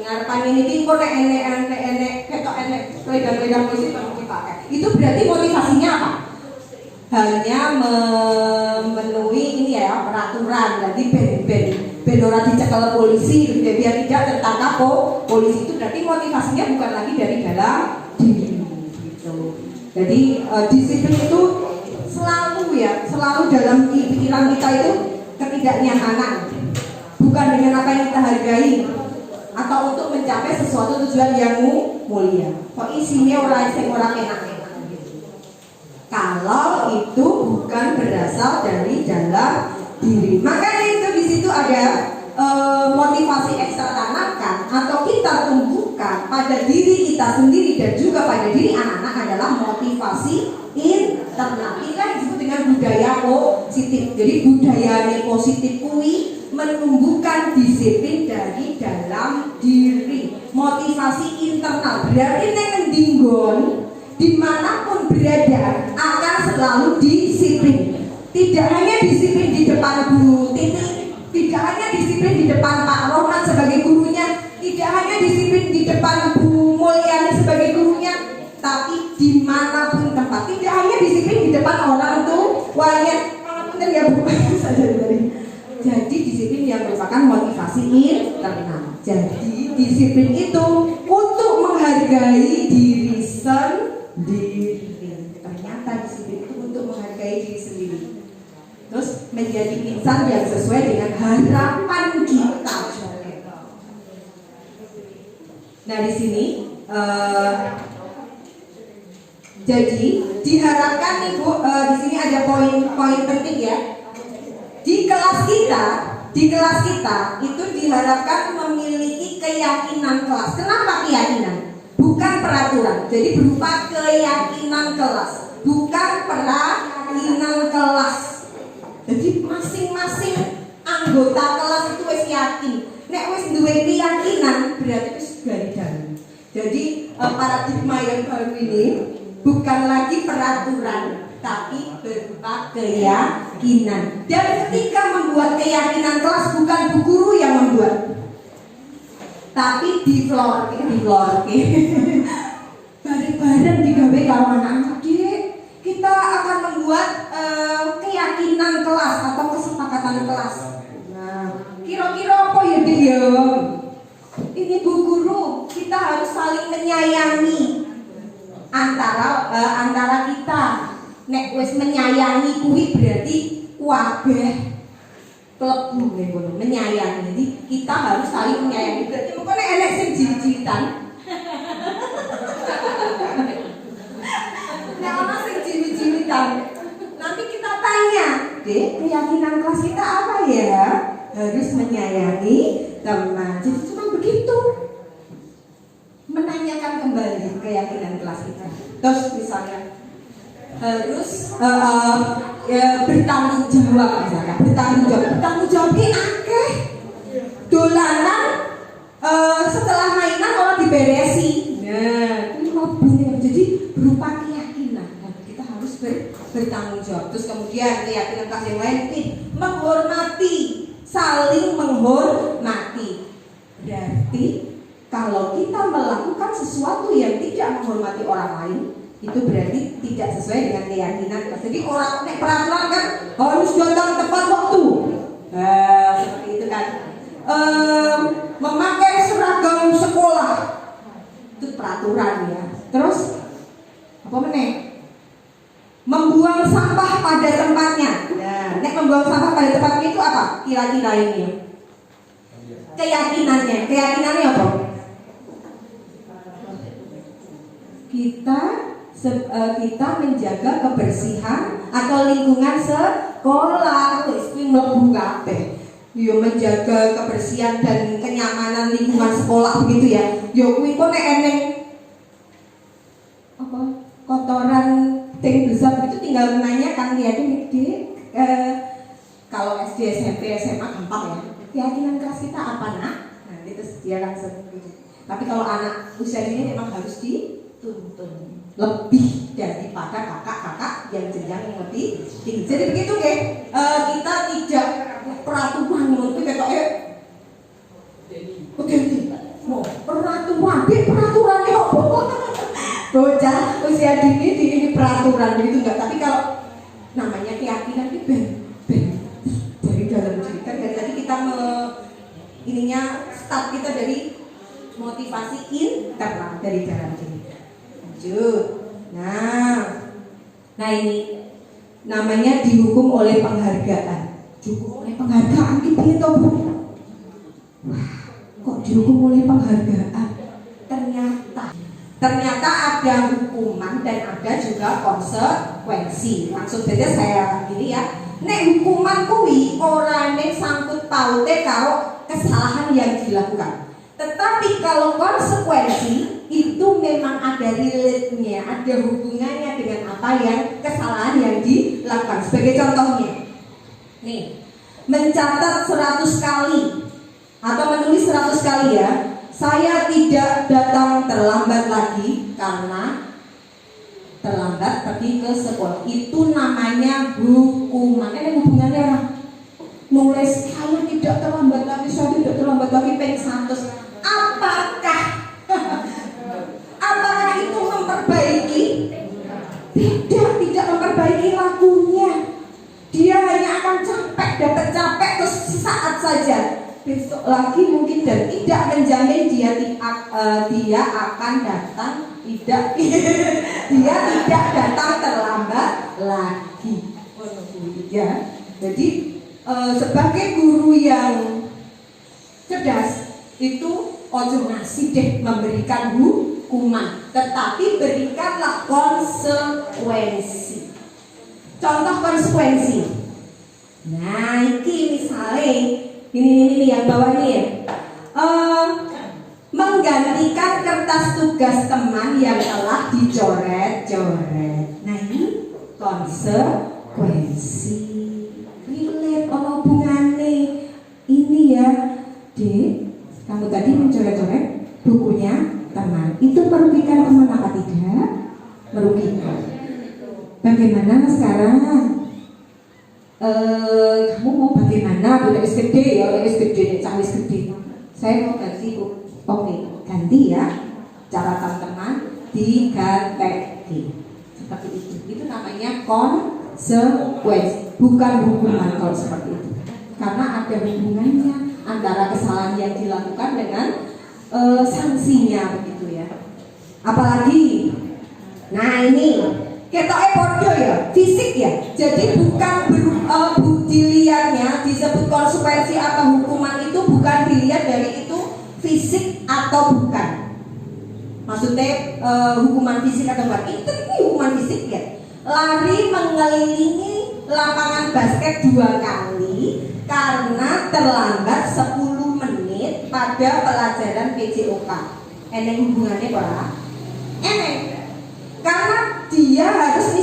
ngarepan ini kok enek ketok enek wedang-wedang polisi dipakai. Itu berarti motivasinya apa? Hanya memenuhi ini ya peraturan. Jadi ben ora dicekel polisi biar tidak tertangkap polisi. Itu berarti motivasinya bukan lagi dari dalam diri gitu. Jadi disiplin itu selalu dalam pikiran kita itu ketidaknyamanan, bukan dengan apa yang kita hargai atau untuk mencapai sesuatu tujuan yang mulia. Kok isinya orang enak-enak gitu. Kalau itu bukan berasal dari dalam diri, makanya itu di situ ada motivasi ekstra tanamkan atau kita tumbuhkan pada diri kita sendiri dan juga pada diri anak-anak adalah motivasi internal. Kita disebut dengan budaya positif. Jadi budaya positif kui menumbuhkan disiplin dari dalam diri. Motivasi internal berarti nengdinggon dimanapun berada akan selalu disiplin. Tidak hanya disiplin di depan guru titik, Tidak hanya disiplin di depan Pak Roman sebagai gurunya, tidak hanya disiplin di depan Bu Mulyani sebagai gurunya, tapi dimanapun tempat. Tidak hanya disiplin di depan orang tuanya, manapun ya Bu. Jadi disiplin yang merupakan motivasi internal. Jadi disiplin itu untuk menghargai diri sendiri. Ternyata disiplin itu untuk menghargai diri sendiri. Terus menjadi insan yang sesuai dengan harapan kita. Nah di sini jadi diharapkan nih Bu, di sini ada poin penting ya. Di kelas kita itu diharapkan memiliki keyakinan kelas. Kenapa keyakinan? Bukan peraturan. Jadi berupa keyakinan kelas, bukan peraturan kelas. Jadi masing-masing anggota kelas itu wis yakin. Nek wis duwe keyakinan berarti wis dari dalam. Jadi paradigma yang baru ini bukan lagi peraturan, tapi berupa keyakinan. Dan ketika membuat keyakinan kelas bukan bu guru yang membuat, tapi di floor bareng-bareng digawe karo anak-anak. Kita akan membuat keyakinan kelas atau kesepakatan kelas. Nah, kira-kira apa ya dia? Ini bu guru, kita harus saling menyayangi antara kita. Nek wis menyayangi kuwi berarti kabeh klebu menyayangi. Jadi kita harus saling menyayangi. Berarti mungkin enek sing jirit-jiritan. Nek ana sing jirit-jiritan, nanti kita tanya, "Dek, keyakinan kelas kita apa ya?" Harus menyayangi teman. Jadi cuma begitu. Menanyakan kembali keyakinan kelas kita. Terus misalnya harus bertanggung jawab, misalkan bertanggung jawabnya akeh dolanan setelah mainan orang diberesi. Nah itu ngobrol. Jadi berupa keyakinan kita harus bertanggung jawab. Terus kemudian keyakinan kelas yang lain menghormati, saling menghormati. Berarti kalau kita melakukan sesuatu yang tidak menghormati orang lain, itu berarti tidak sesuai dengan keyakinan. Jadi orang nek peraturan kan harus datang tepat waktu. Seperti itu kan. Memakai seragam sekolah itu peraturan ya. Terus apa meneh? Membuang sampah pada tempatnya. Nah, nek membuang sampah pada tempatnya itu apa? Kira-kira ini. Keyakinannya apa? Kita menjaga kebersihan atau lingkungan sekolah. Wis kuwi mlebu kabeh. Yo menjaga kebersihan dan kenyamanan lingkungan sekolah begitu ya. Yo kuwi kok nek eneng apa kotoran ting besar itu tinggal menanyakan ya Dik. Kalau SD, SMP, SMA gampang ya. Keyakinan kelas kita apa nak? Nah itu dia langsung. Tapi kalau anak usia ini memang harus dituntun lebih daripada kakak-kakak yang jenjang yang lebih tinggi. Jadi begitu ya. Kita tidak peraturan menurut kita peraturannya apa? Bocah usia dini ini peraturan begitu enggak. Tapi kalau namanya keyakinan itu dari dalam diri kan dari tadi kita start kita dari motivasi internal dari dalam diri. Lanjut. Nah ini namanya dihukum oleh penghargaan. Dihukum oleh penghargaan itu ya Bu. Wah, kok dihukum oleh penghargaan? Ternyata ada hukuman dan ada juga konsekuensi. Maksud saja saya gini ya. Nek hukuman kuwi ora nek sangkut paute karo kesalahan yang dilakukan. Tetapi kalau konsekuensi itu memang ada relate-nya, ada hubungannya dengan apa yang kesalahan yang dilakukan. Sebagai contohnya, nih, mencatat 100 kali atau menulis 100 kali ya, saya tidak datang terlambat lagi karena terlambat pergi ke sekolah. Itu namanya hukuman. Hubungannya apa? Nulis saya tidak tidak terlambat lagi, saya tidak terlambat lagi peng 100. Apakah itu memperbaiki? Tidak memperbaiki lakunya. Dia hanya akan dapat capek terus sesaat saja. Besok lagi mungkin dan tidak menjamin dia akan datang dia tidak datang terlambat lagi. Ya, jadi sebagai guru yang cerdas itu ojo ngasih deh memberikan hukuman, tetapi berikanlah konsekuensi. Contoh konsekuensi. Nah, ini misalnya ini yang bawah ini ya. Menggantikan kertas tugas teman yang telah dicoret-coret. Nah, ini konsekuensi. Relate ono hubungane. Ini ya, Dek, kamu tadi mencoret-coret bukunya teman. Itu merugikan teman apa tidak? Merugikan. Bagaimana sekarang? Kamu mau bagaimana? Boleh gede ya, boleh gede, cawis gede. Saya mau ganti bu. Oke, ganti ya. Catatan teman diganti. Seperti itu. Itu namanya konsekuensi, bukan hukuman kalau seperti itu. Karena ada hubungannya antara kesalahan yang dilakukan dengan sanksinya begitu ya. Apalagi, nah ini ketoknya podo ya, fisik ya. Jadi bukan dilihatnya disebut konsekuensi atau hukuman itu bukan dilihat dari itu fisik atau bukan. Maksudnya hukuman fisik atau bukan. Itu hukuman fisik ya. Lari mengelilingi lapangan basket 2 kali karena terlambat 10 menit pada pelajaran PJOK. Eneng hubungannya Pak? Eneng. Karena dia harus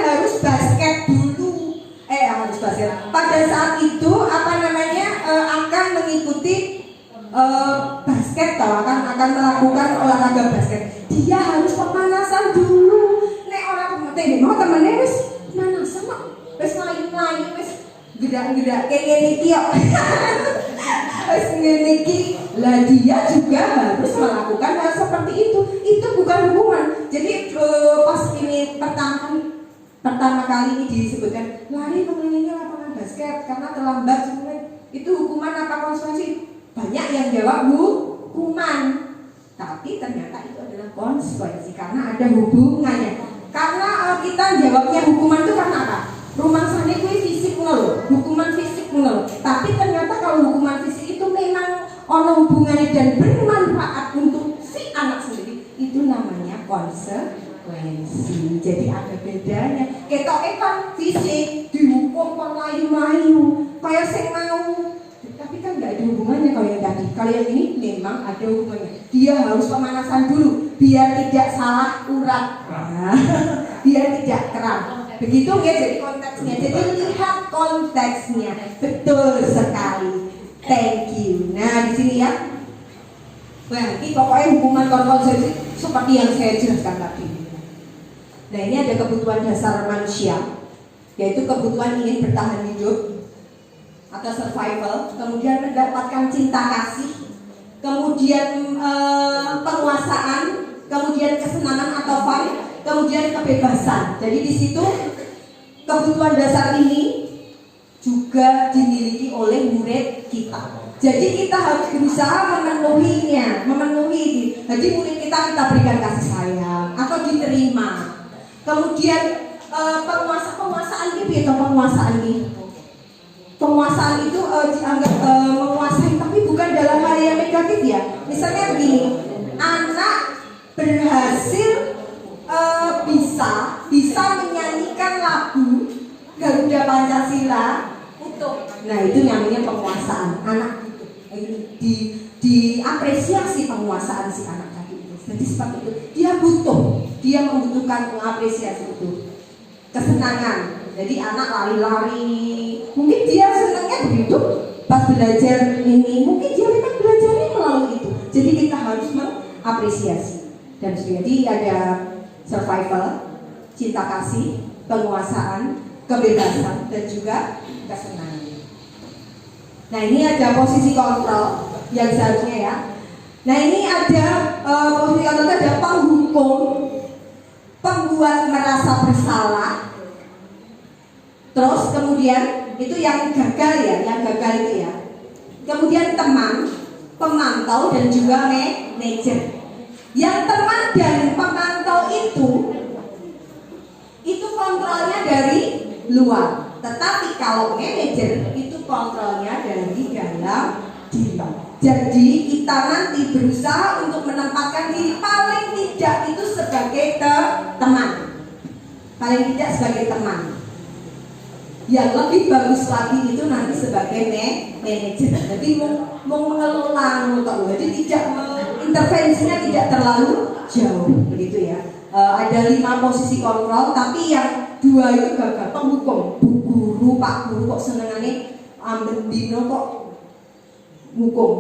harus basket dulu. Harus basket. Pada saat itu akan mengikuti basket akan melakukan olahraga basket. Dia harus pemanasan dulu. Nek orang pemete mau temennya wis pemanasan kok. Wis lain-lain wis gedak-gedak kayak ngene iki kok. Wis ngene iki. Lah dia juga harus melakukan hal seperti itu. Itu bukan hukuman. Jadi pas ini pertama kali ini disebutkan lari mengelilingi lapangan basket karena terlambat itu hukuman apa konsekuensi? Banyak yang jawab hukuman, tapi ternyata itu adalah konsekuensi karena ada hubungannya. Karena kita jawabnya hukuman itu karena apa? Rumah sana itu fisik loh, hukuman fisik loh. Tapi ternyata kalau hukuman fisik itu memang ono hubungannya dan bermanfaat untuk si anak sendiri, itu namanya konsekuensi. Jadi ada bedanya. Ketoknya kan fisik dihukum kon layu-layu kayak sing mau. Tapi kan nggak ada hubungannya kalau yang tadi. Kalau yang ini memang ada hubungannya. Dia harus pemanasan dulu biar tidak salah urat, biar tidak kram. Begitu ya jadi konteksnya. Jadi lihat konteksnya. Betul sekali. Thank you. Nah di sini ya. Wah ini pokoknya hubungan konsekuensi seperti yang saya jelaskan tadi. Nah ini ada kebutuhan dasar manusia, yaitu kebutuhan ingin bertahan hidup atau survival, kemudian mendapatkan cinta kasih, kemudian penguasaan, kemudian kesenangan atau fun, kemudian kebebasan. Jadi di situ kebutuhan dasar ini juga dimiliki oleh murid kita. Jadi kita harus berusaha memenuhinya, Jadi murid kita berikan kasih sayang atau diterima. Kemudian penguasaan itu penguasaan itu dianggap menguasai, tapi bukan dalam hal yang negatif ya. Misalnya begini, anak berhasil bisa menyanyikan lagu Garuda Pancasila utuh. Nah itu namanya penguasaan anak itu. Diapresiasi penguasaan si anak tadi itu. Jadi seperti itu. Dia membutuhkan mengapresiasi itu. Kesenangan. Jadi anak lari-lari. Mungkin dia senangnya begitu. Pas belajar ini, mungkin dia memang belajarnya melalui itu. Jadi kita harus mengapresiasi. Dan jadi ada survival, cinta kasih, penguasaan, kebebasan, dan juga kesenangan. Nah ini ada posisi kontrol yang seharusnya ya. Nah ini ada posisi kontrol, ada penghukum, pembuat merasa bersalah. Terus kemudian itu yang gagal ya, yang gagal itu ya. Kemudian teman, pemantau dan juga manajer. Yang teman dan pemantau itu kontrolnya dari luar. Tetapi kalau manajer itu kontrolnya dari dalam diri. Jadi kita nanti berusaha untuk menempatkan diri paling tidak itu sebagai teman. Paling tidak sebagai teman. Yang lebih bagus lagi itu nanti sebagai manajer. Jadi mau mengelola, jadi tidak intervensinya tidak terlalu jauh, begitu ya. Ada 5 posisi kontrol, tapi yang 2 itu gagal. Penghukum, Bu Guru, Pak Guru kok senengannya ambil dino kok hukum.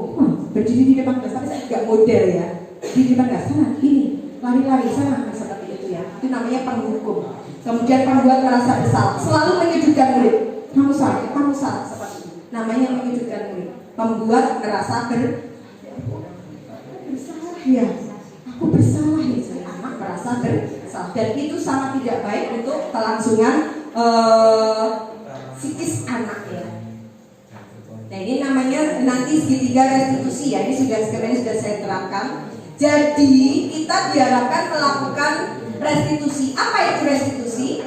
Berdiri di depan kelas, tapi saya juga model ya. Di depan kelas sana, ini lari-lari sana, seperti itu ya. Itu namanya penghukum. Kemudian pembuat merasa bersalah, selalu menyudutkan murid. Kamu salah, seperti itu. Namanya menyudutkan murid. Pembuat merasa bersalah ya. Aku bersalah ya, saya anak merasa bersalah. Dan itu sangat tidak baik untuk kelangsungan psikis anak ya. Nah ini namanya nanti segitiga restitusi ya. Ini sudah saya terangkan. Jadi kita diharapkan melakukan restitusi. Apa itu restitusi?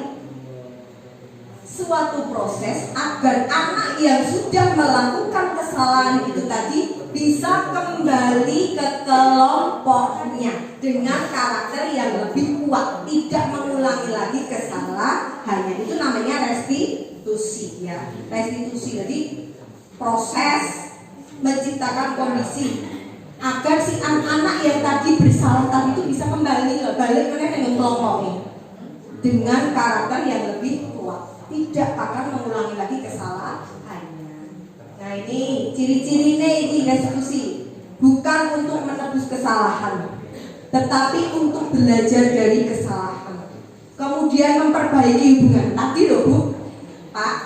Suatu proses agar anak yang sudah melakukan kesalahan itu tadi bisa kembali ke kelompoknya dengan karakter yang lebih kuat, tidak mengulangi lagi kesalahannya. Itu namanya restitusi ya. Restitusi jadi proses menciptakan kondisi agar si anak-anak yang tadi bersalah tadi itu bisa kembali balik dengan kelompoknya dengan karakter yang lebih kuat, tidak akan mengulangi lagi kesalahannya. Nah ini ciri-cirinya ini restitusi, bukan untuk menebus kesalahan, tetapi untuk belajar dari kesalahan. Kemudian memperbaiki hubungan. Tadi loh Bu, Pak,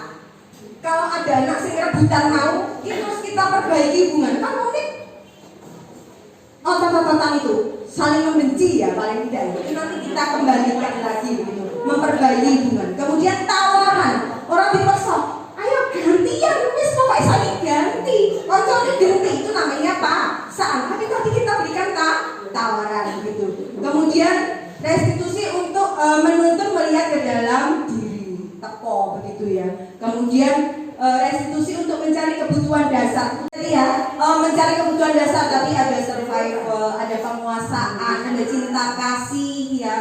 kalau ada anak sing rebutan mau, terus kita perbaiki hubungan, kan unik. Otot-ototan itu saling membenci ya paling tidak. Itu nanti kita kembalikan lagi gitu, memperbaiki hubungan. Kemudian tawaran, orang dipaksa, ayo gantian, wis pokoknya saling ganti. Ojo ganti itu namanya paksaan. Tapi tadi kita berikan tawaran gitu. Kemudian restitusi untuk menuntun melihat ke dalam diri, teko begitu ya. Kemudian restitusi untuk mencari kebutuhan dasar. Jadi ya, mencari kebutuhan dasar tadi ada survival, ada penguasaan, ada cinta kasih ya,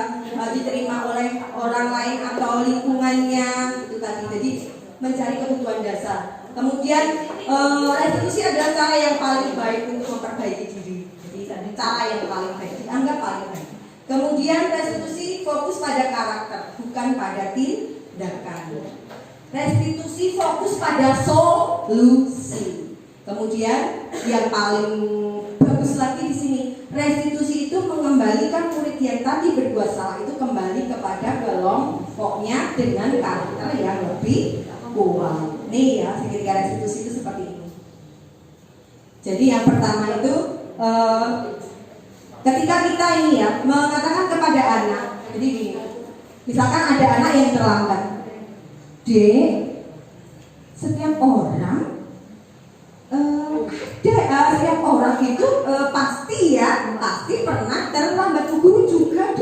diterima oleh orang lain atau lingkungannya itu tadi. Jadi mencari kebutuhan dasar. Kemudian restitusi adalah cara yang paling baik untuk memperbaiki diri. Jadi cara yang paling baik, dianggap paling baik. Kemudian restitusi fokus pada karakter, bukan pada tindakan. Restitusi fokus pada solusi. Kemudian yang paling bagus lagi di sini, restitusi itu mengembalikan murid yang tadi berbuat salah itu kembali kepada kelompoknya dengan karakter yang lebih kuat. Nih ya, segitiga restitusi itu seperti ini. Jadi yang pertama itu ketika kita ini ya mengatakan kepada anak, jadi gini, misalkan ada anak yang terlambat. Setiap orang setiap orang itu pasti pernah terlambat. Guru juga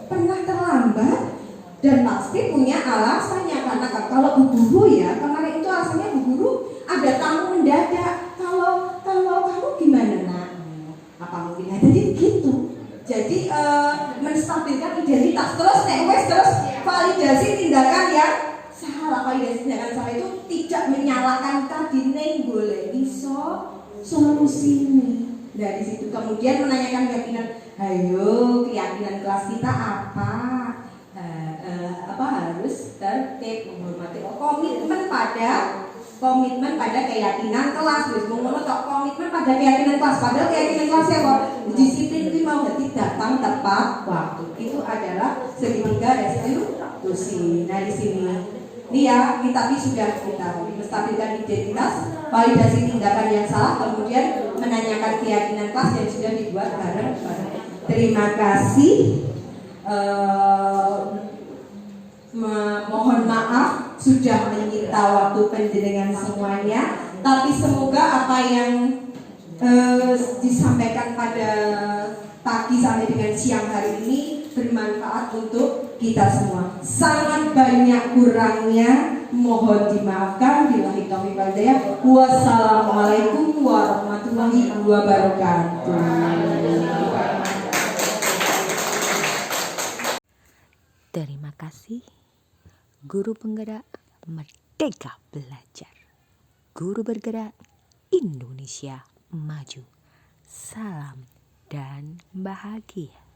pernah terlambat dan pasti punya alasannya. Karena kalau Bu Guru ya kemarin itu alasannya Bu Guru ada tamu mendadak. Kalau kamu gimana nak? Apa mungkin ada gitu? Jadi menstabilkan identitas terus validasi tindakan yang salah. Validasi tindakan salah itu tidak menyalahkan tadi golek iso solusi ini. Dari situ kemudian menanyakan keyakinan, ayo keyakinan kelas kita apa? Harus tertib, menghormati komitmen pada keyakinan kelas. Terus komitmen pada keyakinan kelas. Padahal keyakinan kelas apa? Disiplin itu mau datang tepat waktu. Itu adalah segitiga restitusi. Nah di sini Ini ya, tapi sudah kita menstabilkan identitas, validasi tindakan yang salah, kemudian menanyakan keyakinan kelas yang sudah dibuat bareng-bareng. Terima kasih. Mohon maaf sudah menyita waktu penjenengan semuanya, tapi semoga apa yang disampaikan pada pagi sampai dengan siang hari ini bermanfaat untuk kita semua. Sangat banyak kurangnya, mohon dimaafkan. Billahi taufiq wal hidayah. Wassalamualaikum warahmatullahi wabarakatuh. Terima kasih, Guru Penggerak Merdeka Belajar. Guru bergerak Indonesia Maju. Salam dan bahagia.